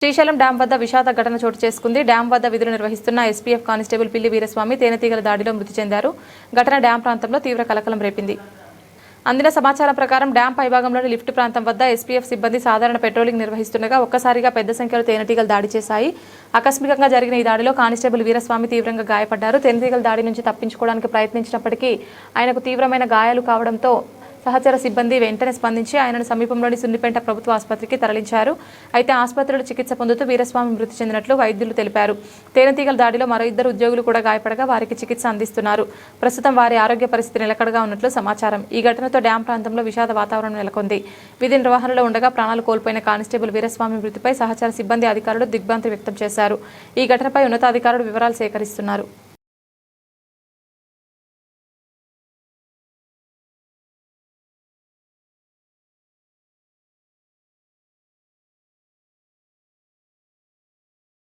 Srisailam dam వద్ద విషాద ఘటన చోటు చేసుకుంది. డ్యాం వద్ద విధులు నిర్వహిస్తున్న ఎస్పీఎఫ్ కానిస్టేబుల్ పిల్లి వీరస్వామి తేనెటీగల దాడిలో మృతి చెందారు. ఘటన డ్యాం ప్రాంతంలో తీవ్ర కలకలం రేపింది. అందిన సమాచారం ప్రకారం డ్యాం పైభాగంలోని లిఫ్ట్ ప్రాంతం వద్ద ఎస్పీఎఫ్ సిబ్బంది సాధారణ పెట్రోలింగ్ నిర్వహిస్తుండగా ఒక్కసారిగా పెద్ద సంఖ్యలో తేనెటీగలు దాడి చేశాయి. ఆకస్మికంగా జరిగిన ఈ దాడిలో కానిస్టేబుల్ వీరస్వామి తీవ్రంగా గాయపడ్డారు. తేనెటీగల దాడి నుంచి తప్పించుకోవడానికి ప్రయత్నించినప్పటికీ ఆయనకు తీవ్రమైన గాయాలు కావడంతో సహచర సిబ్బంది వెంటనే స్పందించి ఆయనను సమీపంలోని సున్నిపేట ప్రభుత్వ ఆసుపత్రికి తరలించారు. అయితే ఆసుపత్రిలో చికిత్స పొందుతూ వీరస్వామి మృతి చెందినట్లు వైద్యులు తెలిపారు. తేనెటీగల దాడిలో మరో ఇద్దరు ఉద్యోగులు కూడా గాయపడగా వారికి చికిత్స అందిస్తున్నారు. ప్రస్తుతం వారి ఆరోగ్య పరిస్థితి నిలకడగా ఉన్నట్లు సమాచారం. ఈ ఘటనతో డ్యాం ప్రాంతంలో విషాద వాతావరణం నెలకొంది. విధి నిర్వహణలో ఉండగా ప్రాణాలు కోల్పోయిన కానిస్టేబుల్ వీరస్వామి మృతిపై సహచర సిబ్బంది అధికారులు దిగ్భ్రాంతి వ్యక్తం చేశారు. ఈ ఘటనపై ఉన్నతాధికారులు వివరాలు సేకరిస్తున్నారు.